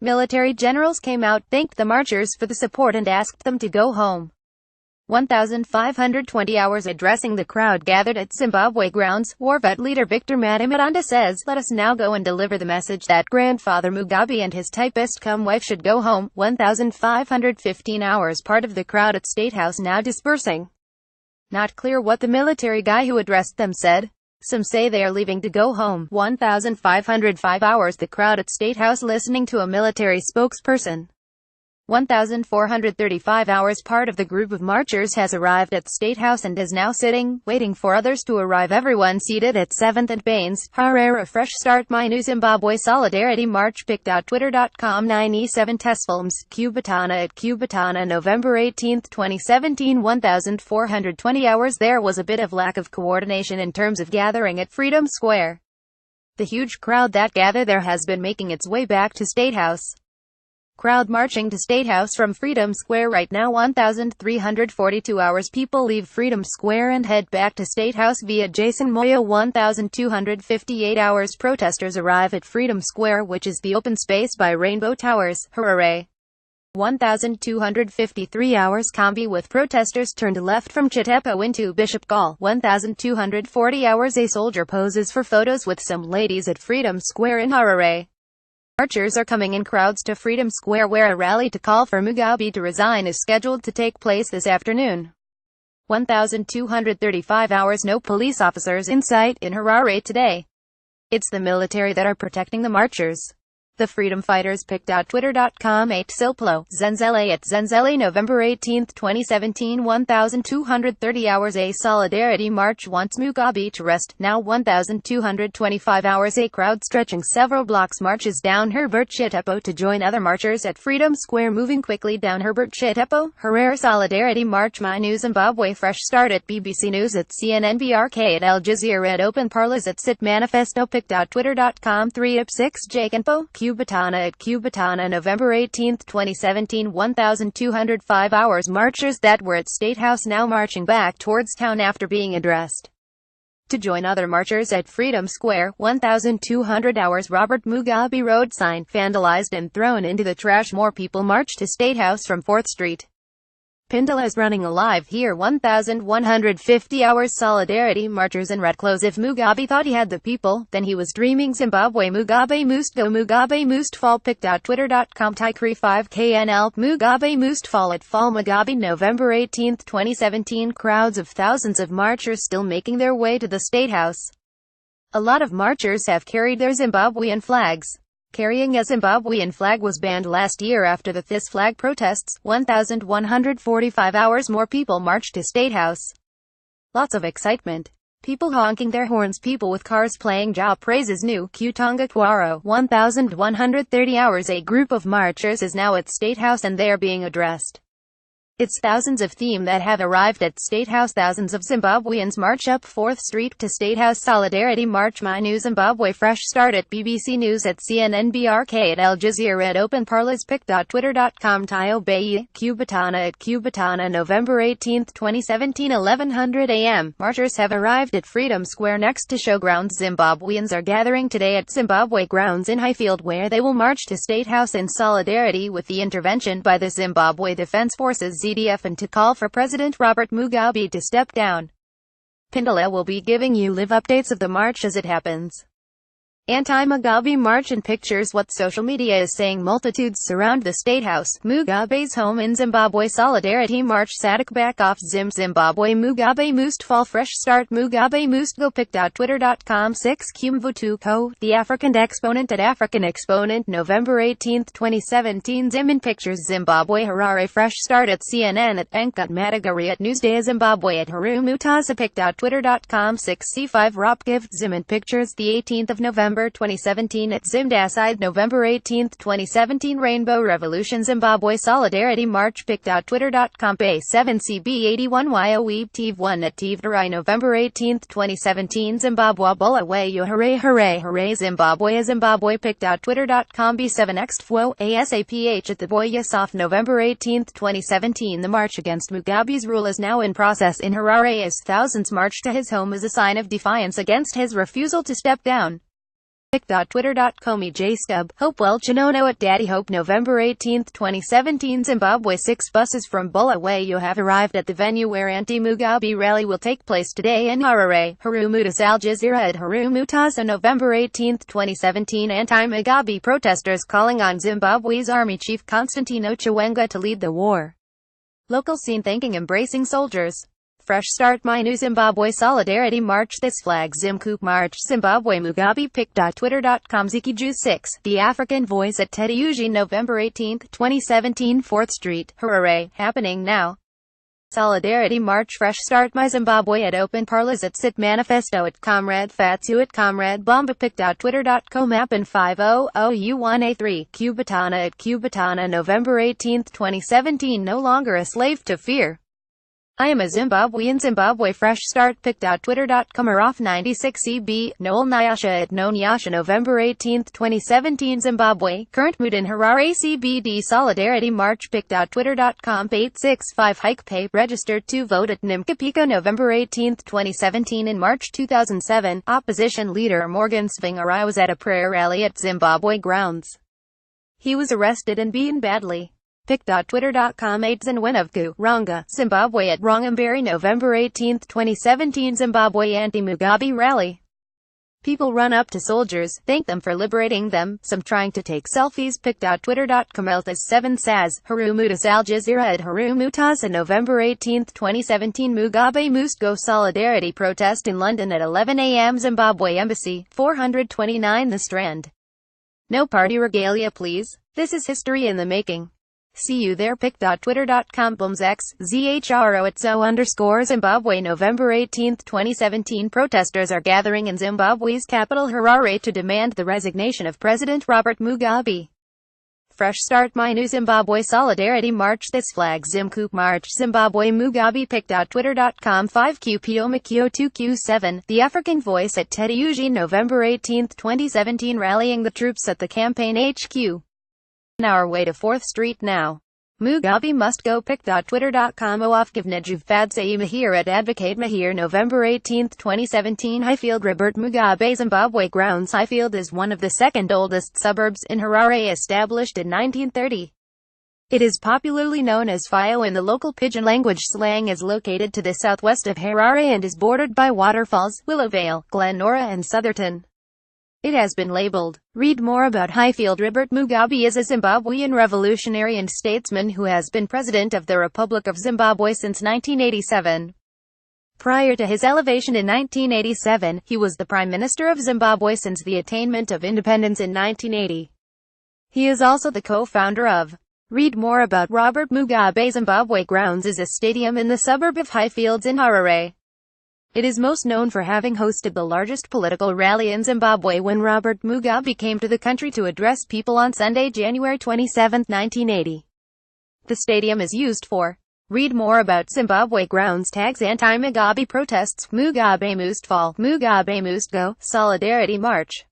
Military generals came out, thanked the marchers for the support and asked them to go home. 1,520 hours addressing the crowd gathered at Zimbabwe Grounds, war vet leader Victor Matemadanda says, "Let us now go and deliver the message that grandfather Mugabe and his typist-cum-wife should go home." 1,515 hours. Part of the crowd at State House now dispersing. Not clear what the military guy who addressed them said. Some say they are leaving to go home. 1,505 hours. The crowd at State House listening to a military spokesperson. 1,435 hours. Part of the group of marchers has arrived at State House and is now sitting, waiting for others to arrive. Everyone seated at 7th and Baines, Harare. Fresh Start. My New Zimbabwe Solidarity March. Pic.twitter.com 97 Tesfilms, Cubatana at Cubatana, November 18, 2017. 1,420 hours. There was a bit of lack of coordination in terms of gathering at Freedom Square. The huge crowd that gathered there has been making its way back to State House. Crowd marching to State House from Freedom Square right now. 1,342 hours. People leave Freedom Square and head back to State House via Jason Moyo. 1,258 hours. Protesters arrive at Freedom Square, which is the open space by Rainbow Towers, Harare. 1,253 hours. Combi with protesters turned left from Chitepo into Bishop Gall. 1,240 hours. A soldier poses for photos with some ladies at Freedom Square in Harare. Marchers are coming in crowds to Freedom Square, where a rally to call for Mugabe to resign is scheduled to take place this afternoon. 1,235 hours. No police officers in sight in Harare today. It's the military that are protecting the marchers. The freedom fighters. Pic.twitter.com 8 Silplo, Zenzele at Zenzele, November 18, 2017. 1,230 hours. A solidarity march wants Mugabe to rest. Now 1,225 hours. A crowd stretching several blocks marches down Herbert Chitepo to join other marchers at Freedom Square. Moving quickly down Herbert Chitepo, Harare Solidarity March. My New Zimbabwe Fresh Start at BBC News at CNN BRK at Al Jazeera at Open Parlors at Sit Manifesto. Pic.twitter.com 3 up 6 Jakenpo, Cubatana at Cubatana, November 18, 2017. 1,205 hours. Marchers that were at State House now marching back towards town after being addressed to join other marchers at Freedom Square. 1,200 hours. Robert Mugabe road sign vandalized and thrown into the trash. More people march to State House from 4th Street. Pindula is running alive here. 1,150 hours. Solidarity marchers in red clothes. If Mugabe thought he had the people, then he was dreaming. Zimbabwe Mugabe must go. Mugabe must fall. Pic.twitter.com Tikri 5KNL. Mugabe must fall at Fall Mugabe, November 18, 2017. Crowds of thousands of marchers still making their way to the State House. A lot of marchers have carried their Zimbabwean flags. Carrying a Zimbabwean flag was banned last year after the This Flag protests. 1,145 hours. More people marched to State House. Lots of excitement. People honking their horns. People with cars playing Jah Praises New Kutanga Kwaro. 1,130 hours. A group of marchers is now at State House and they are being addressed. It's thousands of them that have arrived at State House. Thousands of Zimbabweans march up 4th Street to State House. Solidarity March. My New Zimbabwe Fresh Start at BBC News at CNN BRK at Al Jazeera at Open Parlors. Pic.twitter.com Tayo Bayi, Cubatana at Cubatana, November 18, 2017. 1100 a.m. Marchers have arrived at Freedom Square next to Showgrounds. Zimbabweans are gathering today at Zimbabwe Grounds in Highfield, where they will march to State House in solidarity with the intervention by the Zimbabwe Defense Forces ZDF and to call for President Robert Mugabe to step down. Pindula will be giving you live updates of the march as it happens. Anti-Mugabe march and pictures. What social media is saying. Multitudes surround the State House, Mugabe's home in Zimbabwe. Solidarity March. Sadik back off. Zimbabwe Mugabe must fall. Fresh Start. Mugabe must go. Pic.twitter.com 6 Kumvutu Co. The African Exponent at African Exponent, November 18, 2017. Zim in pictures. Zimbabwe Harare. Fresh Start at CNN at Enkat Matagari at Newsday Zimbabwe at Haru Mutaza. Pic.twitter.com 6 C5 Rop Gift. Zim in pictures. The 18th of November 2017 at Zimdaside, November 18, 2017. Rainbow Revolution Zimbabwe Solidarity March. Pic.twitter.com Bay 7 CB81YOE TV 1 at Tivdarai, November 18, 2017. Zimbabwe Bulawayo Hooray Zimbabwe Zimbabwe. Pic.twitter.com B7XFWO ASAPH at the Boya Soft, November 18, 2017. The march against Mugabe's rule is now in process in Harare as thousands march to his home as a sign of defiance against his refusal to step down. Pic.twitter.com Stub. Hope well Chinono at Daddy Hope November 18, 2017 Zimbabwe 6 buses from Bulawayo have arrived at the venue where anti-Mugabe rally will take place today in Harare. Harumutas Al Jazeera at Harumutas on November 18, 2017 anti-Mugabe protesters calling on Zimbabwe's army chief Constantino Chiwenga to lead the war. Local scene thanking embracing soldiers. Fresh Start My New Zimbabwe Solidarity March This Flag Zimcoop March Zimbabwe Mugabe Pic.twitter.com Zikiju 6 The African Voice at Teddy Eugene November 18, 2017 4th Street, Harare, happening now. Solidarity March Fresh Start My Zimbabwe at Open Parlas at Sit Manifesto at Comrade Fatsu at Comrade Bomba Pic.twitter.com Appin 500U1A3 Cubatana at Cubatana November 18, 2017 No longer a slave to fear. I am a Zimbabwean Zimbabwe Fresh Start Pic.twitter.com Araf 96 EB Noel Nyasha at Nyasha November 18, 2017 Zimbabwe Current mood in Harare CBD Solidarity March Pic.twitter.com 865 Hike Pay Registered to vote at Nimkapika November 18, 2017 In March 2007, opposition leader Morgan Tsvangirai was at a prayer rally at Zimbabwe Grounds. He was arrested and beaten badly. Pic.twitter.com Aidzanwenavku, Ranga, Zimbabwe at Rongambari November 18, 2017 Zimbabwe anti-Mugabe rally. People run up to soldiers, thank them for liberating them, some trying to take selfies. Pic.twitter.com Eltas 7 Saz, Harumutas Al Jazeera at Harumutas on November 18, 2017 Mugabe must go solidarity protest in London at 11 a.m. Zimbabwe Embassy, 429 The Strand. No party regalia please. This is history in the making. See you there. Pic.twitter.com Bumsx, ZHRO at @zo_Zimbabwe November 18, 2017 Protesters are gathering in Zimbabwe's capital Harare to demand the resignation of President Robert Mugabe. Fresh Start My New Zimbabwe Solidarity March This Flag Zimcoop March Zimbabwe Mugabe Pic.twitter.com 5QPO 2Q7 The African Voice at Teddy Eugene November 18, 2017 Rallying the troops at the campaign HQ. Our way to 4th Street now. Mugabe must go. Pic.twitter.com Oafgivnejuv Fadsayi Mahir at Advocate Mahir November 18, 2017 Highfield Robert Mugabe Zimbabwe Grounds Highfield is one of the second oldest suburbs in Harare, established in 1930. It is popularly known as Fio in the local pidgin language slang, is located to the southwest of Harare and is bordered by waterfalls, Willowvale, Glen Norah and Sotherton. It has been labeled. Read more about Highfield. Robert Mugabe is a Zimbabwean revolutionary and statesman who has been president of the Republic of Zimbabwe since 1987. Prior to his elevation in 1987, he was the Prime Minister of Zimbabwe since the attainment of independence in 1980. He is also the co-founder of. Read more about Robert Mugabe. Zimbabwe Grounds is a stadium in the suburb of Highfields in Harare. It is most known for having hosted the largest political rally in Zimbabwe when Robert Mugabe came to the country to address people on Sunday, January 27, 1980. The stadium is used for. Read more about Zimbabwe Grounds tags anti-Mugabe protests. Mugabe must fall. Mugabe must go. Solidarity March.